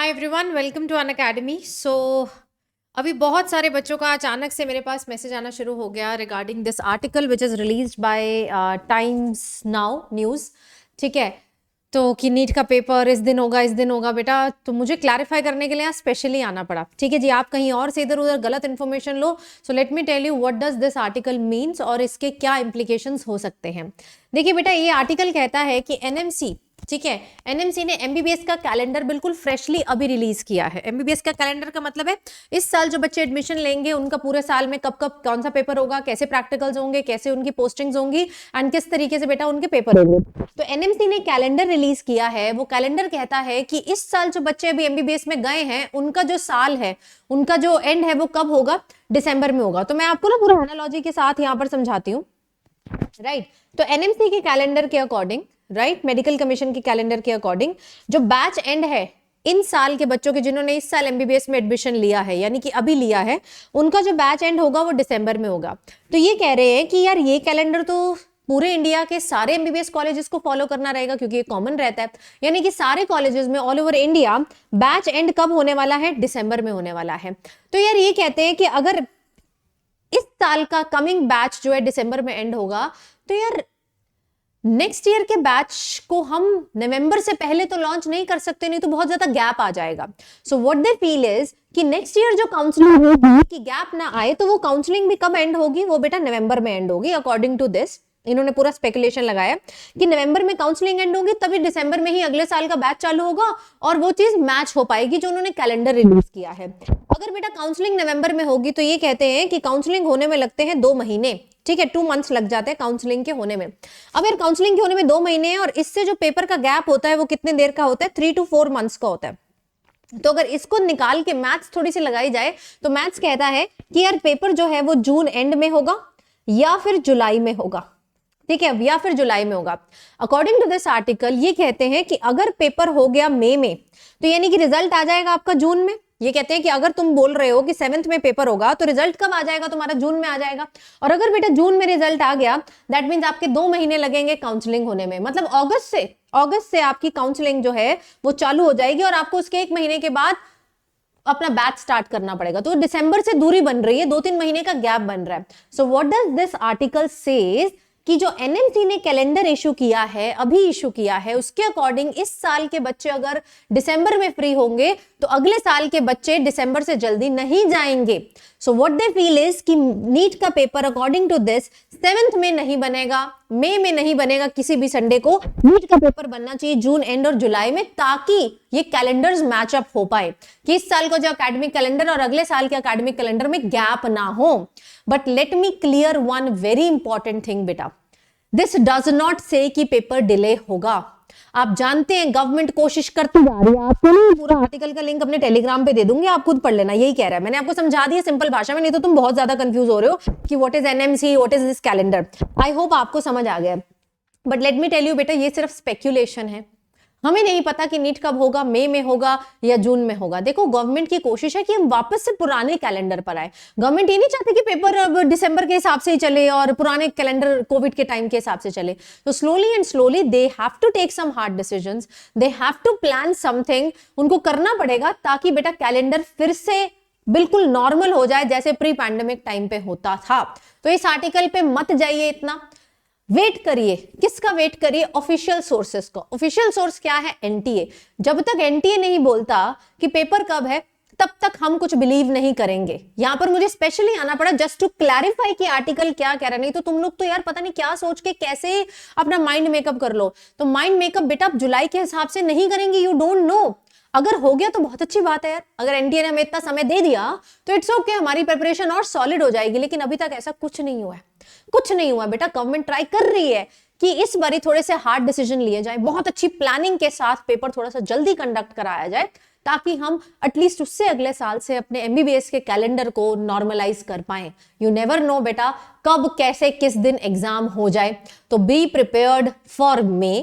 Hi everyone, welcome to Unacademy. अभी बहुत सारे बच्चों का अचानक से मेरे पास मैसेज आना शुरू हो गया regarding this article which is released by times now news. ठीक है, तो कि नीट का पेपर इस दिन होगा बेटा, तो मुझे क्लैरिफाई करने के लिए यहाँ स्पेशली आना पड़ा। ठीक है जी, आप कहीं और से इधर उधर गलत इन्फॉर्मेशन लो। So let me tell you what does this article means और इसके क्या इम्प्लीकेशंस हो सकते हैं। देखिए बेटा, ये आर्टिकल कहता है कि एनएमसी, ठीक है, एनएमसी ने एमबीबीएस का कैलेंडर बिल्कुल फ्रेशली अभी रिलीज किया है। एमबीबीएस का कैलेंडर का मतलब है इस साल जो बच्चे एडमिशन लेंगे उनका पूरे साल में कब कब कौन सा पेपर होगा, कैसे प्रैक्टिकल्स होंगे, कैसे उनकी पोस्टिंग्स होंगी एंड किस तरीके से बेटा उनके पेपर होंगे। तो एनएमसी ने कैलेंडर रिलीज किया है। वो कैलेंडर कहता है कि इस साल जो बच्चे अभी एमबीबीएस में गए हैं उनका जो साल है, उनका जो एंड है वो कब होगा, दिसंबर में होगा। तो मैं आपको ना पूरा एनालॉजी के साथ यहाँ पर समझाती हूँ। राइट, तो एनएमसी के कैलेंडर के अकॉर्डिंग, राइट, मेडिकल कमीशन के कैलेंडर के अकॉर्डिंग जो बैच एंड है इन साल के बच्चों के जिन्होंने इस साल एमबीबीएस में एडमिशन लिया है, यानी कि अभी लिया है, उनका जो बैच एंड होगा वो दिसंबर में होगा। तो ये कह रहे हैं कि यार ये कैलेंडर तो पूरे इंडिया के सारे एमबीबीएस कॉलेजेस को फॉलो करना रहेगा क्योंकि ये कॉमन रहता है, यानी कि सारे कॉलेजेस में all over India batch and कब होने वाला है, दिसंबर में होने वाला है। तो यार ये कहते हैं कि अगर इस साल का कमिंग बैच जो है दिसंबर में एंड होगा, तो यार नेक्स्ट ईयर के बैच को हम नवंबर से पहले तो लॉन्च नहीं कर सकते, नहीं तो बहुत ज्यादा गैप आ जाएगा। सो व्हाट दे फील इज कि नेक्स्ट ईयर जो काउंसलिंग होगी कि गैप ना आए, तो वो काउंसलिंग भी कब एंड होगी, वो बेटा नवंबर में एंड होगी। अकॉर्डिंग टू दिस इन्होंने पूरा स्पेकुलेशन लगाया कि नवंबर में काउंसलिंग एंड होगी, तभी दिसंबर में ही अगले साल का बैच चालू होगा और वो चीज मैच हो पाएगी जो उन्होंने कैलेंडर रिलीज किया है। अगर बेटा काउंसलिंग नवंबर में होगी तो ये कहते हैं कि काउंसलिंग होने में लगते हैं 2 महीने। ठीक है, 2 मंथ्स लग जाते हैं काउंसलिंग के होने में। अब यार काउंसलिंग के होने में 2 महीने हैं और इससे जो पेपर का गैप होता है वो कितने देर का होता है, 3 to 4 मंथ्स का होता है। तो अगर इसको निकाल के मैथ्स थोड़ी सी लगाई जाए तो मैथ्स कहता है कि यार पेपर जो है वो जून एंड में होगा या फिर जुलाई में होगा। ठीक है, या फिर जुलाई में होगा। अकॉर्डिंग टू दिस आर्टिकल ये कहते हैं कि अगर पेपर हो गया मई में, तो यानी कि रिजल्ट आ जाएगा आपका जून में। ये कहते हैं कि अगर तुम बोल रहे हो कि 7th में पेपर होगा तो रिजल्ट कब आ जाएगा तुम्हारा, जून में आ जाएगा। और अगर बेटा जून में रिजल्ट आ गया, दैट मींस आपके 2 महीने लगेंगे काउंसलिंग होने में। मतलब अगस्त से आपकी काउंसलिंग जो है वो चालू हो जाएगी और आपको उसके 1 महीने के बाद अपना बैच स्टार्ट करना पड़ेगा। तो दिसंबर से दूरी बन रही है, 2-3 महीने का गैप बन रहा है। So what does this article says कि जो एनएमसी ने कैलेंडर इशू किया है, अभी इशू किया है, उसके अकॉर्डिंग इस साल के बच्चे अगर दिसंबर में फ्री होंगे तो अगले साल के बच्चे दिसंबर से जल्दी नहीं जाएंगे। So what they feel is कि नीट का paper according to this 7th में नहीं बनेगा, मई में नहीं बनेगा, किसी भी संडे को नीट का पेपर बनना चाहिए जून एंड और जुलाई में, ताकि ये कैलेंडर्स मैच अप हो पाए कि इस साल का जो एकेडमिक कैलेंडर और अगले साल के एकेडमिक कैलेंडर में गैप ना हो। But let me clear one very important thing बेटा, दिस डज नॉट से कि पेपर डिले होगा। आप जानते हैं गवर्नमेंट कोशिश करती जा रही है। आपको ना पूरा आर्टिकल का लिंक अपने टेलीग्राम पे दे दूंगी, आप खुद पढ़ लेना। यही कह रहा है, मैंने आपको समझा दिया सिंपल भाषा में, नहीं तो तुम बहुत ज्यादा कंफ्यूज हो रहे हो कि what is NMC, what is this calendar. I hope आपको समझ आ गया। But let me tell you बेटा, ये सिर्फ स्पेक्यूलेशन है। हमें नहीं पता कि नीट कब होगा, मई में होगा या जून में होगा। देखो गवर्नमेंट की कोशिश है कि हम वापस से पुराने कैलेंडर पर आए। गवर्नमेंट ये नहीं चाहती कि पेपर अब दिसंबर के हिसाब से ही चले और पुराने कैलेंडर कोविड के टाइम के हिसाब से चले। तो slowly and slowly they have to take some hard decisions, they have to plan something. उनको करना पड़ेगा ताकि बेटा कैलेंडर फिर से बिल्कुल नॉर्मल हो जाए जैसे प्री पैंडेमिक टाइम पे होता था। तो इस आर्टिकल पे मत जाइए इतना, वेट करिए। किसका वेट करिए? ऑफिशियल सोर्सेस का। ऑफिशियल सोर्स क्या है? एनटीए। जब तक एनटीए नहीं बोलता कि पेपर कब है, तब तक हम कुछ बिलीव नहीं करेंगे। यहां पर मुझे स्पेशली आना पड़ा जस्ट टू क्लैरिफाई कि आर्टिकल क्या कह रहा है। नहीं तो तुम लोग तो यार पता नहीं क्या सोच के कैसे अपना माइंड मेकअप कर लो। तो माइंड मेकअप बेटा आप जुलाई के हिसाब से नहीं करेंगे, यू डोंट नो। अगर हो गया तो बहुत अच्छी बात है यार, अगर एनटीए ने हमें इतना समय दे दिया तो इट्स ओके, हमारी प्रिपरेशन और सॉलिड हो जाएगी। लेकिन अभी तक ऐसा कुछ नहीं हुआ है, कुछ नहीं हुआ बेटा। गवर्नमेंट ट्राई कर रही है कि इस बारी थोड़े से हार्ड डिसीजन लिए जाए, बहुत अच्छी प्लानिंग के साथ पेपर थोड़ा सा जल्दी कंडक्ट कराया जाए, ताकि हम एटलीस्ट उससे अगले साल से अपने एमबीबीएस के कैलेंडर को नॉर्मलाइज कर पाए। यू नेवर नो बेटा कब कैसे किस दिन एग्जाम हो जाए। तो be prepared for may.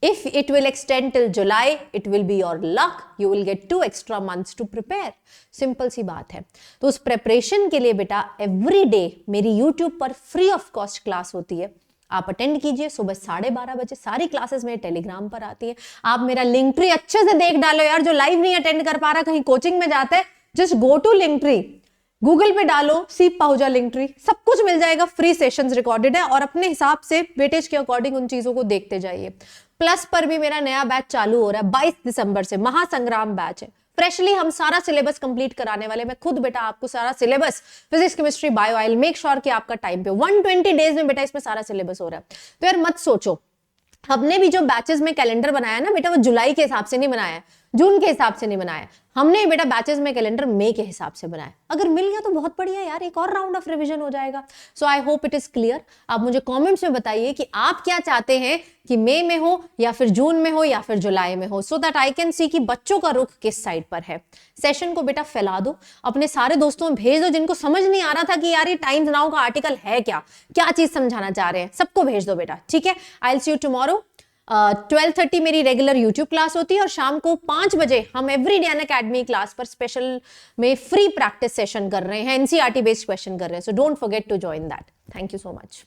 If it will extend till July, it will be your luck. You will get 2 extra months to prepare. Simple सी बात है। तो उस प्रेपरेशन के लिए बेटा एवरी डे मेरी YouTube पर फ्री ऑफ कॉस्ट क्लास होती है। आप अटेंड कीजिए। सुबह 12:30 बजे सारी क्लासेस मेरे टेलीग्राम पर आती है। आप मेरा लिंक ट्री अच्छे से देख डालो यार, जो लाइव नहीं अटेंड कर पा रहा, कहीं कोचिंग में जाता है, just go to Linktree, Google पे डालो सीप पाहुजा लिंक ट्री, सब कुछ मिल जाएगा, फ्री सेशंस रिकॉर्डेड है, और अपने हिसाब से वेटेज के अकॉर्डिंग उन चीजों को देखते जाइए। प्लस पर भी मेरा नया बैच चालू हो रहा है 22 दिसंबर से, महासंग्राम बैच है। फ्रेशली हम सारा सिलेबस कंप्लीट कराने वाले, मैं खुद बेटा आपको सारा syllabus physics chemistry bio, I will make sure कि आपका टाइम पे 120 डेज में बेटा इसमें सारा सिलेबस हो रहा है। तो यार मत सोचो, हमने भी जो बैचेस में कैलेंडर बनाया ना बेटा, वो जुलाई के हिसाब से नहीं बनाया, जून के हिसाब से नहीं बनाया, हमने बेटा बैचेस में कैलेंडर मई के हिसाब से बनाया। अगर मिल गया तो बहुत बढ़िया यार, एक और राउंड ऑफ रिवीजन हो जाएगा। So I hope it is clear. आप मुझे कमेंट्स में बताइए कि आप क्या चाहते हैं, कि मई में हो या फिर जून में हो या फिर जुलाई में हो, so that I can see कि बच्चों का रुख किस साइड पर है। सेशन को बेटा फैला दो, अपने सारे दोस्तों में भेज दो, जिनको समझ नहीं आ रहा था कि यार ये टाइम्स नाउ का आर्टिकल है क्या, क्या चीज समझाना चाह रहे हैं, सबको भेज दो बेटा, ठीक है। I will see you tomorrow. 12:30 मेरी रेगुलर यूट्यूब क्लास होती है, और शाम को 5 बजे हम एवरीडे अनअकैडमी क्लास पर स्पेशल में फ्री प्रैक्टिस सेशन कर रहे हैं, एनसीईआरटी बेस्ड क्वेश्चन कर रहे हैं। So don't forget to join that. Thank you so much.